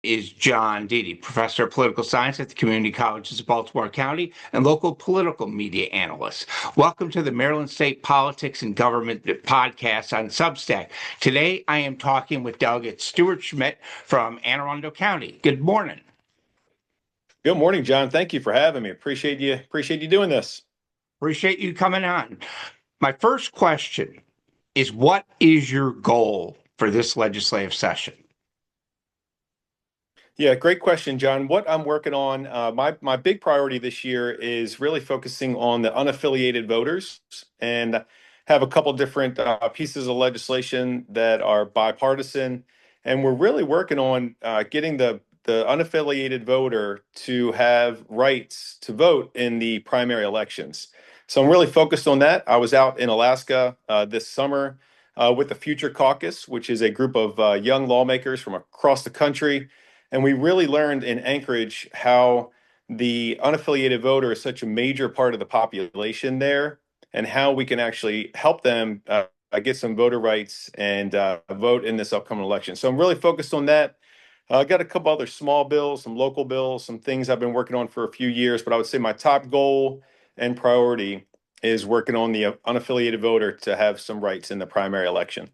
is John Deedy, professor of political science at the community colleges of Baltimore County and local political media analyst. Welcome to the Maryland State Politics and Government podcast on Substack. Today, I am talking with Delegate Stuart Schmidt from Anne Arundel County. Good morning. Good morning, John. Thank you for having me. Appreciate you doing this. Appreciate you coming on. My first question is, what is your goal for this legislative session? Yeah, great question, John. What I'm working on, my big priority this year is really focusing on the unaffiliated voters, and have a couple different pieces of legislation that are bipartisan, and we're really working on getting the unaffiliated voter to have rights to vote in the primary elections. So I'm really focused on that. I was out in Alaska this summer with the Future Caucus, which is a group of young lawmakers from across the country. And we really learned in Anchorage how the unaffiliated voter is such a major part of the population there, and how we can actually help them get some voter rights and vote in this upcoming election. So I'm really focused on that. I got a couple other small bills, some local bills, some things I've been working on for a few years, but I would say my top goal and priority is working on the unaffiliated voter to have some rights in the primary election.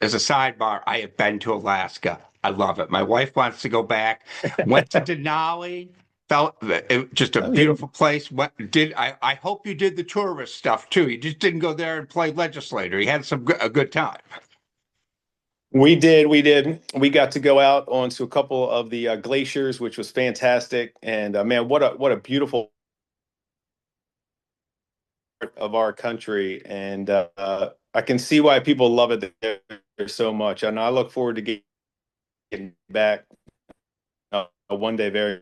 As a sidebar, I have been to Alaska. I love it. My wife wants to go back. Went to Denali. Felt just a Oh, yeah. beautiful place. I hope you did the tourist stuff too. You just didn't go there and play legislator. You had a good time. We did. We did. We got to go out onto a couple of the glaciers, which was fantastic. And man, what a beautiful part of our country. And I can see why people love it there so much. And I look forward to getting back one day very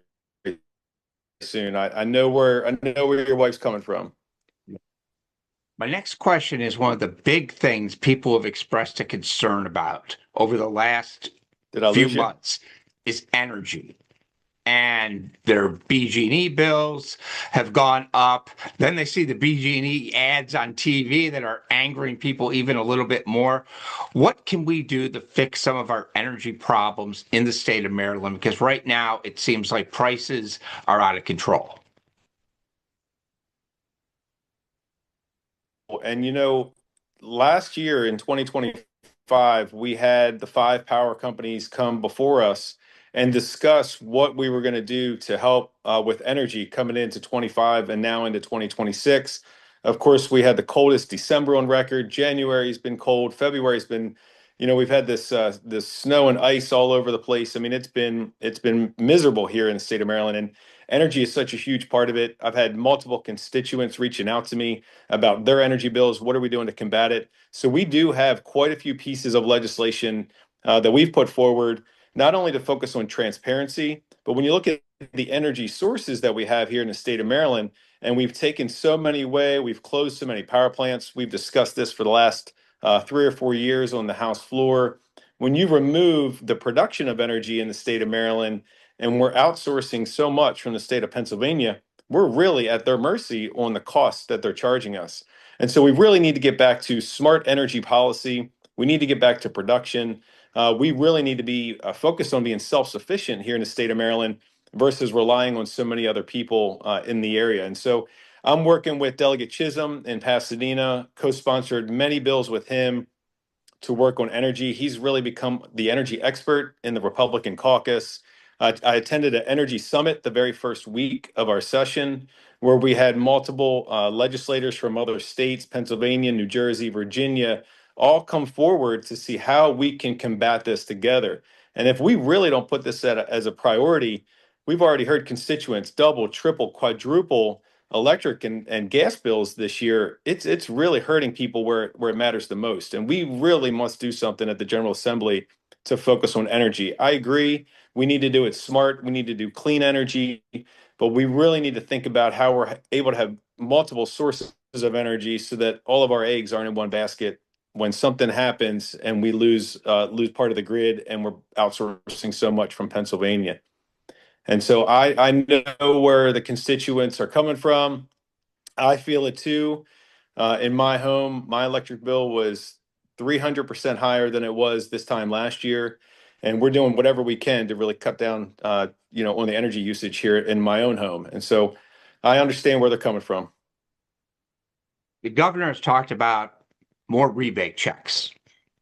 soon. I know where your wife's coming from. My next question is one of the big things people have expressed a concern about over the last Did I few lose you? months is energy. And their BG&E bills have gone up. Then they see the BG&E ads on TV that are angering people even a little bit more. What can we do to fix some of our energy problems in the state of Maryland? Because right now it seems like prices are out of control. And last year in 2025, we had the five power companies come before us and discuss what we were going to do to help with energy coming into 25 and now into 2026. Of course, we had the coldest December on record. January's been cold. February's been, we've had this snow and ice all over the place. I mean, it's been miserable here in the state of Maryland, and energy is such a huge part of it. I've had multiple constituents reaching out to me about their energy bills. What are we doing to combat it? So we do have quite a few pieces of legislation that we've put forward, not only to focus on transparency, but when you look at the energy sources that we have here in the state of Maryland, and we've taken so many away, we've closed so many power plants. We've discussed this for the last 3 or 4 years on the House floor. When you remove the production of energy in the state of Maryland, and we're outsourcing so much from the state of Pennsylvania, we're really at their mercy on the costs that they're charging us. And so we really need to get back to smart energy policy. We need to get back to production. We really need to be focused on being self-sufficient here in the state of Maryland versus relying on so many other people in the area. And so I'm working with Delegate Chisholm in Pasadena, co-sponsored many bills with him to work on energy. He's really become the energy expert in the Republican caucus. I attended an energy summit the very first week of our session, where we had multiple legislators from other states, Pennsylvania, New Jersey, Virginia, all come forward to see how we can combat this together. And if we really don't put this as a priority, we've already heard constituents double, triple, quadruple electric and gas bills this year. It's really hurting people where it matters the most. And we really must do something at the General Assembly to focus on energy. I agree. We need to do it smart. We need to do clean energy, but we really need to think about how we're able to have multiple sources of energy so that all of our eggs aren't in one basket when something happens and we lose part of the grid, and we're outsourcing so much from Pennsylvania. And so I know where the constituents are coming from. I feel it too. In my home, my electric bill was 300% higher than it was this time last year. and we're doing whatever we can to really cut down, on the energy usage here in my own home. And so I understand where they're coming from. The governor has talked about more rebate checks,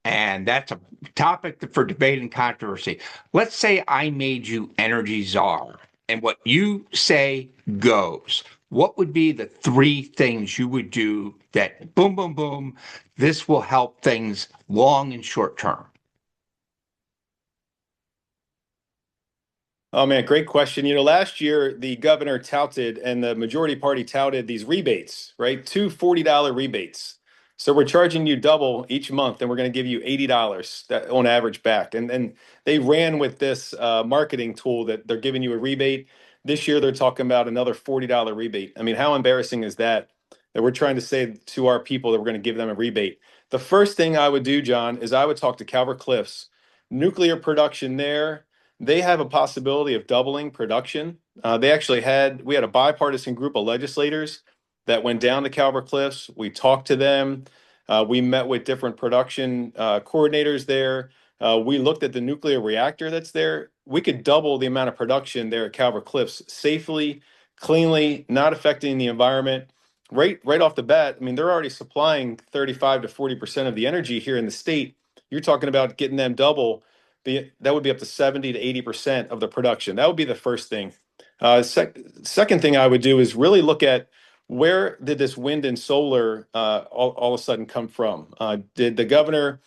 and that's a topic for debate and controversy. Let's say I made you energy czar, and what you say goes. What would be the three things you would do that boom, boom, boom, this will help things long and short term? Oh man, great question. Last year the governor touted and the majority party touted these rebates, right? Two $40 rebates. So we're charging you double each month, and we're going to give you $80 that on average back. And they ran with this marketing tool that they're giving you a rebate. This year they're talking about another $40 rebate. I mean, how embarrassing is that? That we're trying to say to our people that we're going to give them a rebate. The first thing I would do, John, is I would talk to Calvert Cliffs. Nuclear production there, they have a possibility of doubling production. We had a bipartisan group of legislators that went down to Calvert Cliffs. We talked to them. We met with different production coordinators there. We looked at the nuclear reactor that's there. We could double the amount of production there at Calvert Cliffs safely, cleanly, not affecting the environment. Right off the bat, I mean, they're already supplying 35 to 40% of the energy here in the state. You're talking about getting them double. That would be up to 70 to 80% of the production. That would be the first thing. Second thing I would do is really look at where did this wind and solar all of a sudden come from? Did the governor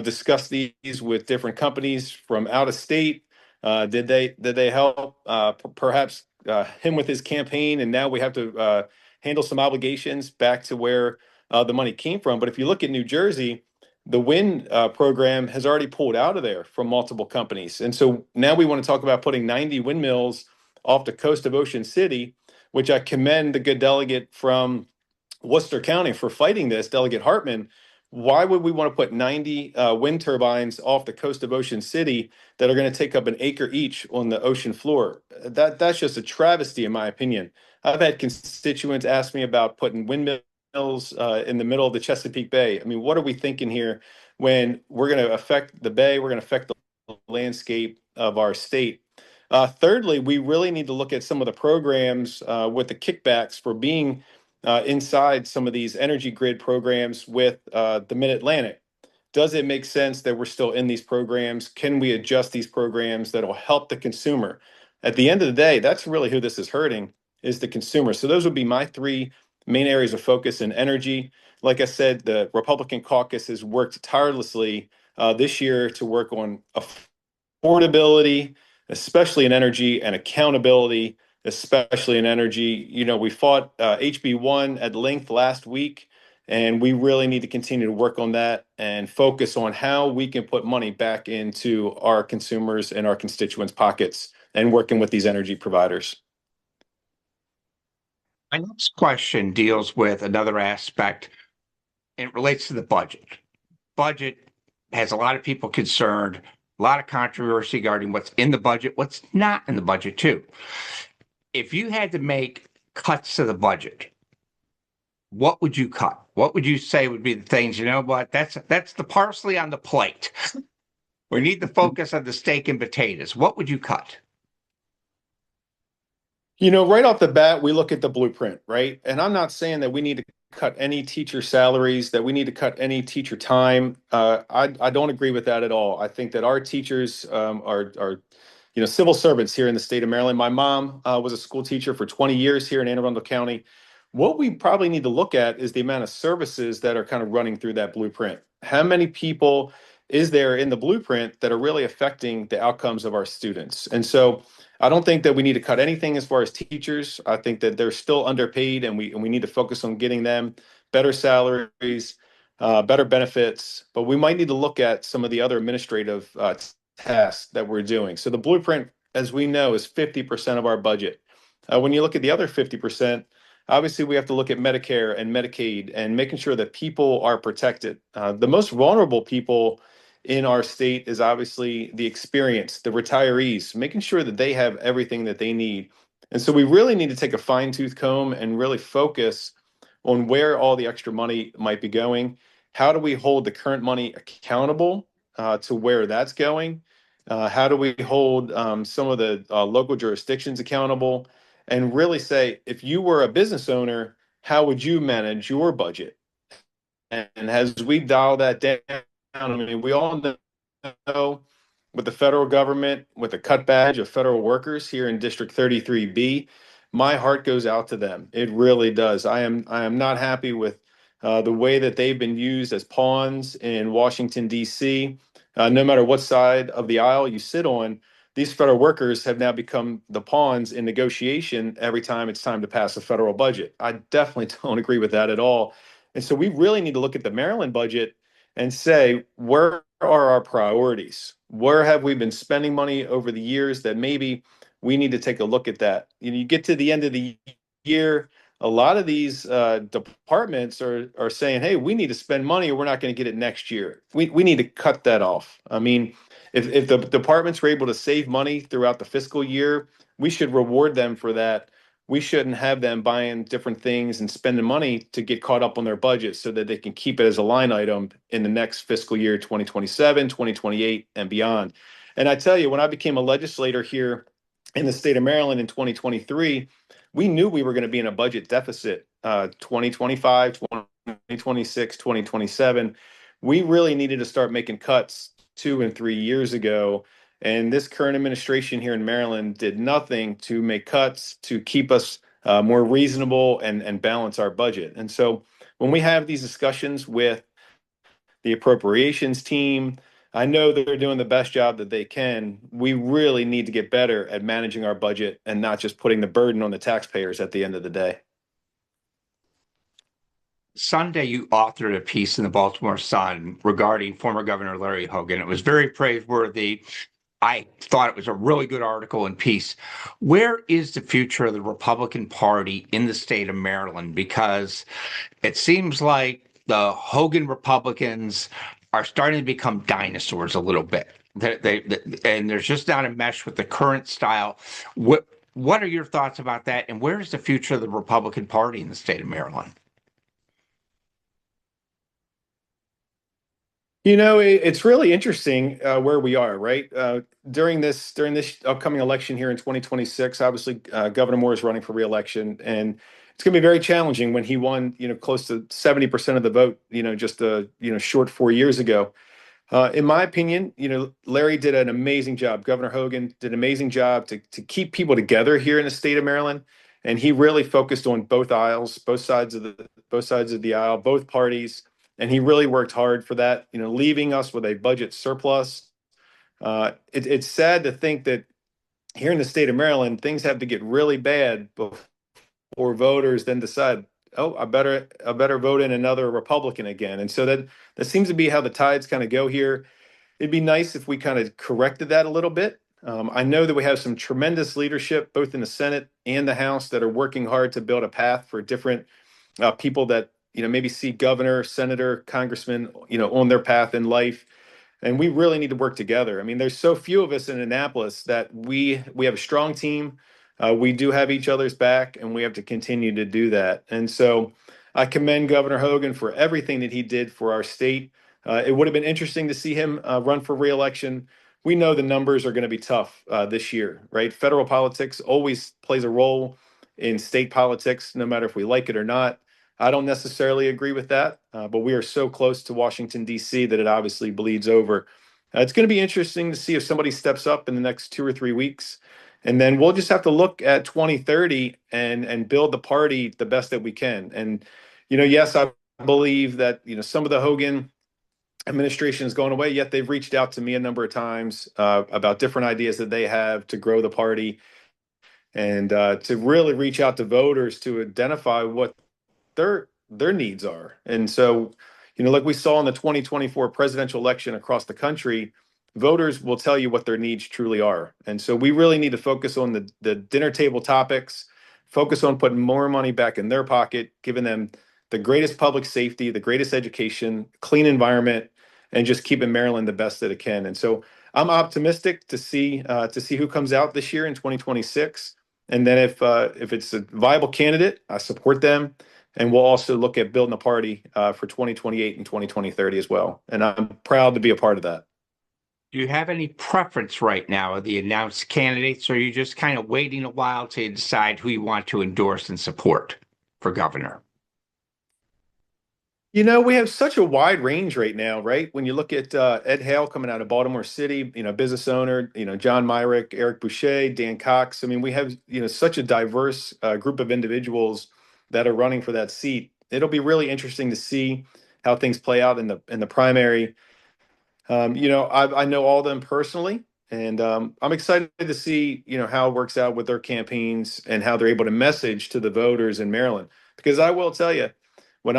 discuss these with different companies from out of state? Did they help perhaps him with his campaign, and now we have to handle some obligations back to where the money came from? But if you look at New Jersey, the wind program has already pulled out of there from multiple companies. And so now we want to talk about putting 90 windmills off the coast of Ocean City, which I commend the good delegate from Worcester County for fighting this, Delegate Hartman. Why would we want to put 90 wind turbines off the coast of Ocean City that are going to take up an acre each on the ocean floor? That's just a travesty, in my opinion. I've had constituents ask me about putting windmills in the middle of the Chesapeake Bay. I mean, what are we thinking here when we're going to affect the bay? We're going to affect the landscape of our state. Thirdly, we really need to look at some of the programs with the kickbacks for being inside some of these energy grid programs with the Mid-Atlantic. Does it make sense that we're still in these programs? Can we adjust these programs that will help the consumer? At the end of the day, that's really who this is hurting, is the consumer. So those would be my three main areas of focus in energy. Like I said, the Republican caucus has worked tirelessly this year to work on affordability, especially in energy, and accountability, especially in energy. We fought HB1 at length last week, and we really need to continue to work on that and focus on how we can put money back into our consumers and our constituents' pockets and working with these energy providers. My next question deals with another aspect. It relates to the budget. Budget has a lot of people concerned, a lot of controversy regarding what's in the budget, what's not in the budget, too. If you had to make cuts to the budget, what would you cut? What would you say would be the things, that's the parsley on the plate. We need to focus on the steak and potatoes. What would you cut? Right off the bat, we look at the blueprint, right? And I'm not saying that we need to cut any teacher salaries, that we need to cut any teacher time. I don't agree with that at all. I think that our teachers are civil servants here in the state of Maryland. My mom was a school teacher for 20 years here in Anne Arundel County. What we probably need to look at is the amount of services that are kind of running through that blueprint. How many people is there in the blueprint that are really affecting the outcomes of our students? And so I don't think that we need to cut anything as far as teachers. I think that they're still underpaid, and we need to focus on getting them better salaries, better benefits. But we might need to look at some of the other administrative tasks that we're doing. So the blueprint, as we know, is 50% of our budget. When you look at the other 50%, obviously we have to look at Medicare and Medicaid and making sure that people are protected. The most vulnerable people in our state is obviously the experienced, the retirees, making sure that they have everything that they need. And so we really need to take a fine-tooth comb and really focus on where all the extra money might be going. How do we hold the current money accountable to where that's going? How do we hold some of the local jurisdictions accountable? And really say, if you were a business owner, how would you manage your budget? And as we dial that down, I mean, we all know with the federal government, with the cut badge of federal workers here in District 33B, my heart goes out to them. It really does. I am not happy with the way that they've been used as pawns in Washington, D.C. No matter what side of the aisle you sit on, these federal workers have now become the pawns in negotiation every time it's time to pass a federal budget. I definitely don't agree with that at all. And so we really need to look at the Maryland budget and say, where are our priorities? Where have we been spending money over the years that maybe we need to take a look at that? You get to the end of the year, a lot of these departments are saying, hey, we need to spend money or we're not going to get it next year. We need to cut that off. I mean, if the departments were able to save money throughout the fiscal year, we should reward them for that. We shouldn't have them buying different things and spending money to get caught up on their budget so that they can keep it as a line item in the next fiscal year, 2027, 2028, and beyond. And I tell you, when I became a legislator here in the state of Maryland in 2023, we knew we were going to be in a budget deficit 2025, 2026, 2027. We really needed to start making cuts 2 and 3 years ago. And this current administration here in Maryland did nothing to make cuts to keep us more reasonable and balance our budget. And so when we have these discussions with the appropriations team, I know that they're doing the best job that they can. We really need to get better at managing our budget and not just putting the burden on the taxpayers at the end of the day. Sunday, you authored a piece in the Baltimore Sun regarding former Governor Larry Hogan. It was very praiseworthy. I thought it was a really good article and piece. Where is the future of the Republican Party in the state of Maryland? Because it seems like the Hogan Republicans are starting to become dinosaurs a little bit. And there's just not a mesh with the current style. What are your thoughts about that? And where is the future of the Republican Party in the state of Maryland? It's really interesting where we are, right? During this upcoming election here in 2026, obviously Governor Moore is running for reelection, and it's going to be very challenging when he won, close to 70% of the vote, just short 4 years ago. In my opinion, Larry did an amazing job. Governor Hogan did an amazing job to keep people together here in the state of Maryland, and he really focused on both aisles, both sides of the aisle, both parties, and he really worked hard for that. Leaving us with a budget surplus. It's sad to think that here in the state of Maryland, things have to get really bad before voters then decide, oh, I better vote in another Republican again. And so that seems to be how the tides kind of go here. It'd be nice if we kind of corrected that a little bit. I know that we have some tremendous leadership, both in the Senate and the House, that are working hard to build a path for different people that maybe see governor, senator, congressman, on their path in life. And we really need to work together. I mean, there's so few of us in Annapolis that we have a strong team. We do have each other's back, and we have to continue to do that. And so I commend Governor Hogan for everything that he did for our state. It would have been interesting to see him run for reelection. We know the numbers are going to be tough this year, right? Federal politics always plays a role in state politics, no matter if we like it or not. I don't necessarily agree with that, but we are so close to Washington, D.C., that it obviously bleeds over. It's going to be interesting to see if somebody steps up in the next 2 or 3 weeks. And then we'll just have to look at 2030 and build the party the best that we can. And, yes, I believe that, some of the Hogan administration is going away, yet they've reached out to me a number of times about different ideas that they have to grow the party and to really reach out to voters to identify what their needs are. And so, like we saw in the 2024 presidential election across the country, voters will tell you what their needs truly are. And so we really need to focus on the dinner table topics, focus on putting more money back in their pocket, giving them the greatest public safety, the greatest education, clean environment, and just keeping Maryland the best that it can. And so I'm optimistic to see who comes out this year in 2026. And then if it's a viable candidate, I support them. And we'll also look at building a party for 2028 and 2030 as well. And I'm proud to be a part of that. Do you have any preference right now of the announced candidates, or are you just kind of waiting a while to decide who you want to endorse and support for governor? We have such a wide range right now, right? When you look at Ed Hale coming out of Baltimore City, business owner, John Myrick, Eric Boucher, Dan Cox. I mean, we have, such a diverse group of individuals that are running for that seat. It'll be really interesting to see how things play out in the primary. I know all of them personally, and I'm excited to see, how it works out with their campaigns and how they're able to message to the voters in Maryland. Because I will tell you, when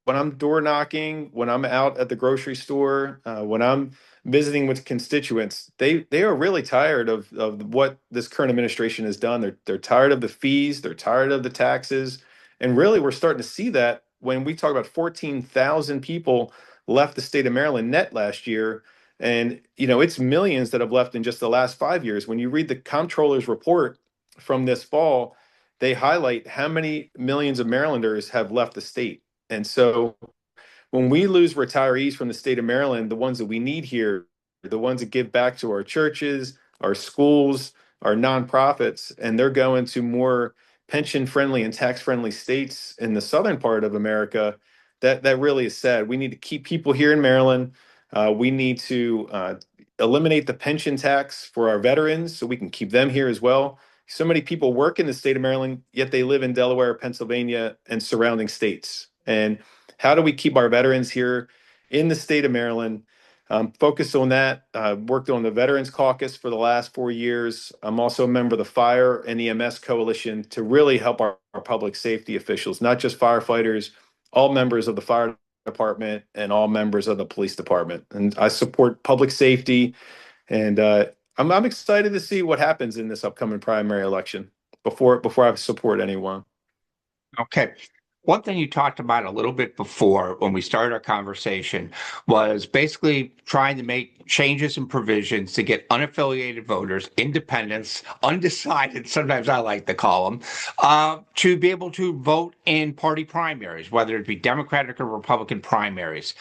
when I'm door knocking, when I'm out at the grocery store, when I'm visiting with constituents, they are really tired of what this current administration has done. They're tired of the fees, they're tired of the taxes, and really we're starting to see that when we talk about 14,000 people left the state of Maryland net last year. And, it's millions that have left in just the last 5 years. When you read the comptroller's report from this fall, they highlight how many millions of Marylanders have left the state. And so when we lose retirees from the state of Maryland, the ones that we need here, the ones that give back to our churches, our schools, our nonprofits, and they're going to more pension friendly and tax friendly states in the southern part of America, that really is sad. We need to keep people here in Maryland. We need to eliminate the pension tax for our veterans so we can keep them here as well. So many people work in the state of Maryland, yet they live in Delaware, Pennsylvania, and surrounding states. And how do we keep our veterans here in the state of Maryland? Focused on that. Worked on the Veterans Caucus for the last 4 years. I'm also a member of the Fire and EMS Coalition to really help our public safety officials, not just firefighters, all members of the fire department and all members of the police department. And I support public safety, and I'm excited to see what happens in this upcoming primary election before I support anyone. Okay. One thing you talked about a little bit before when we started our conversation was basically trying to make changes and provisions to get unaffiliated voters, independents, undecided, sometimes I like to call them, to be able to vote in party primaries, whether it be Democratic or Republican primaries.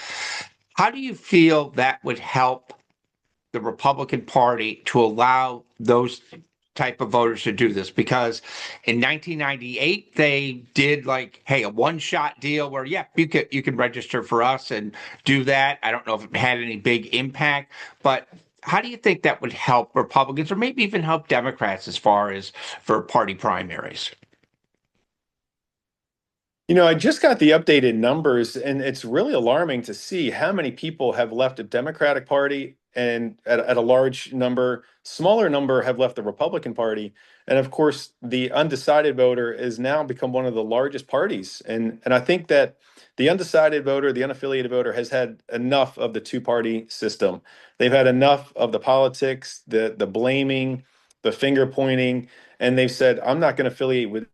How do you feel that would help the Republican Party to allow those type of voters to do this? Because in 1998 they did like, hey, a one-shot deal where yeah, you can register for us and do that. I don't know if it had any big impact, but how do you think that would help Republicans or maybe even help Democrats as far as for party primaries? I just got the updated numbers, and it's really alarming to see how many people have left the Democratic Party, and at a large number, smaller number have left the Republican Party. And of course, the undecided voter has now become one of the largest parties. And I think that the undecided voter, the unaffiliated voter, has had enough of the two-party system. They've had enough of the politics, the blaming, the finger pointing, and they've said, I'm not going to affiliate with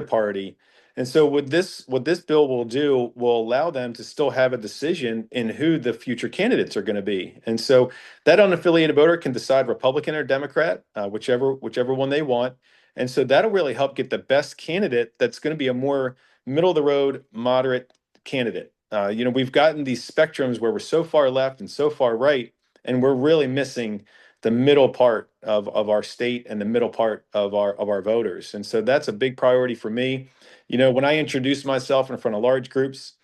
party. And so what this bill will do will allow them to still have a decision in who the future candidates are going to be. And so that unaffiliated voter can decide Republican or Democrat, whichever one they want. And so that'll really help get the best candidate that's going to be a more middle of the road, moderate candidate. We've gotten these spectrums where we're so far left and so far right, and we're really missing the middle part of our state and the middle part of our voters. And so that's a big priority for me. When I introduce myself in front of large groups,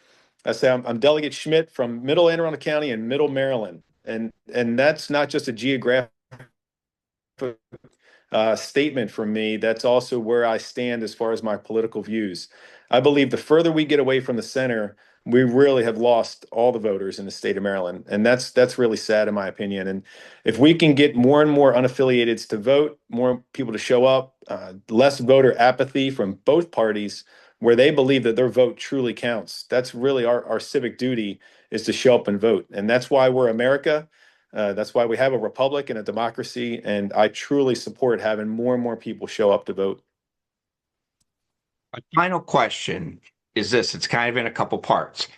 I say I'm Delegate Schmidt from Middle Anne Arundel County and Middle Maryland. And that's not just a geographic statement from me. That's also where I stand as far as my political views. I believe the further we get away from the center, we really have lost all the voters in the state of Maryland, and that's really sad in my opinion. And if we can get more and more unaffiliateds to vote, more people to show up, less voter apathy from both parties, where they believe that their vote truly counts. That's really our civic duty, is to show up and vote, and that's why we're America. That's why we have a republic and a democracy, and I truly support having more and more people show up to vote. My final question is this, it's kind of in a couple parts.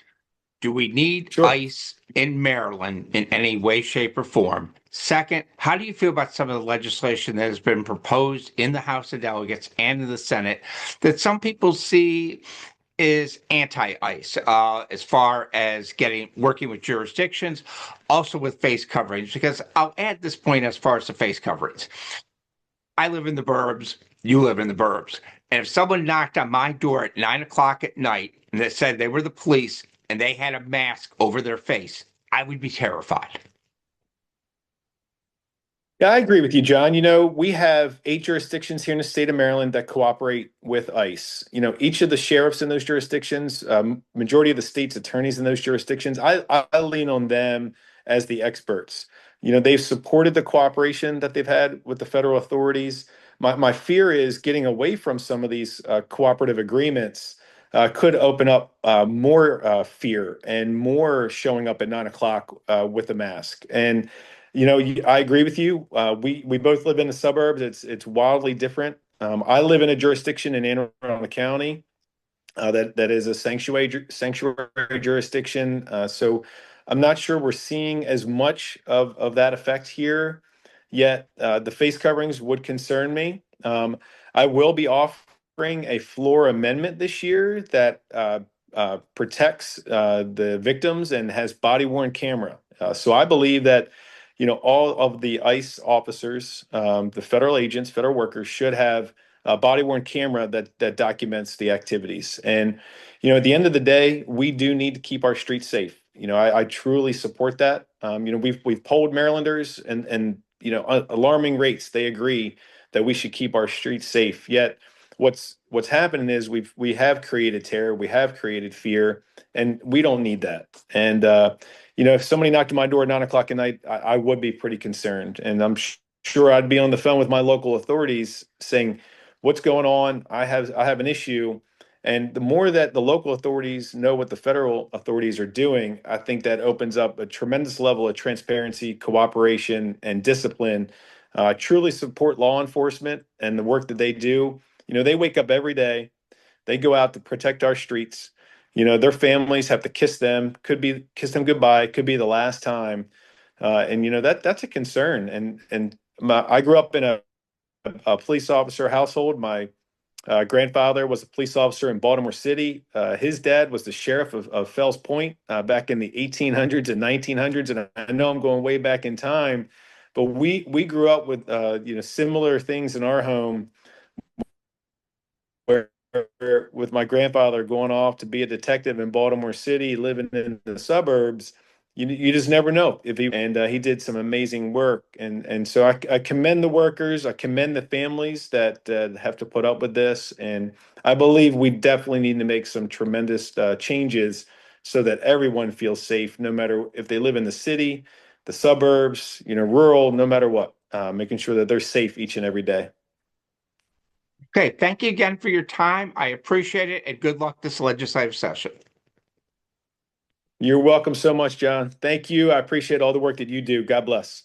Do we need Sure. ICE in Maryland in any way, shape, or form? Second, how do you feel about some of the legislation that has been proposed in the House of Delegates and in the Senate that some people see is anti-ice as far as working with jurisdictions, also with face coverings, because I'll add this point as far as the face coverings. I live in the burbs, you live in the burbs. And if someone knocked on my door at 9 o'clock at night and they said they were the police and they had a mask over their face, I would be terrified. Yeah, I agree with you, John. We have 8 jurisdictions here in the state of Maryland that cooperate with ICE. Each of the sheriffs in those jurisdictions, majority of the state's attorneys in those jurisdictions, I lean on them as the experts. They've supported the cooperation that they've had with the federal authorities. My fear is getting away from some of these cooperative agreements could open up more fear and more showing up at 9 o'clock with a mask. And I agree with you. We both live in the suburbs. It's wildly different. I live in a jurisdiction in Anne Arundel County that is a sanctuary jurisdiction. So I'm not sure we're seeing as much of that effect here yet. The face coverings would concern me. I will be offering a floor amendment this year that protects the victims and has body worn camera. So I believe that all of the ICE officers, the federal agents, federal workers should have a body-worn camera that documents the activities. And at the end of the day, we do need to keep our streets safe. I truly support that. We've polled Marylanders, and alarming rates, they agree that we should keep our streets safe. Yet, what's happening is we have created terror, we have created fear, and we don't need that. And if somebody knocked on my door at 9 o'clock at night, I would be pretty concerned, and I'm sure I'd be on the phone with my local authorities saying, "What's going on? I have an issue." And the more that the local authorities know what the federal authorities are doing, I think that opens up a tremendous level of transparency, cooperation, and discipline. Truly support law enforcement and the work that they do. They wake up every day. They go out to protect our streets. Their families have to kiss them goodbye. Could be the last time, and that's a concern. And I grew up in a police officer household. My grandfather was a police officer in Baltimore City. His dad was the sheriff of Fells Point back in the 1800s and 1900s. And I know I'm going way back in time, but we grew up with similar things in our home where with my grandfather going off to be a detective in Baltimore City, living in the suburbs. You just never know if he did some amazing work, and so I commend the workers. I commend the families that have to put up with this, and I believe we definitely need to make some tremendous changes so that everyone feels safe, no matter if they live in the city, the suburbs, rural, no matter what. Making sure that they're safe each and every day. Okay, thank you again for your time. I appreciate it, and good luck this legislative session. You're welcome so much, John. Thank you. I appreciate all the work that you do. God bless.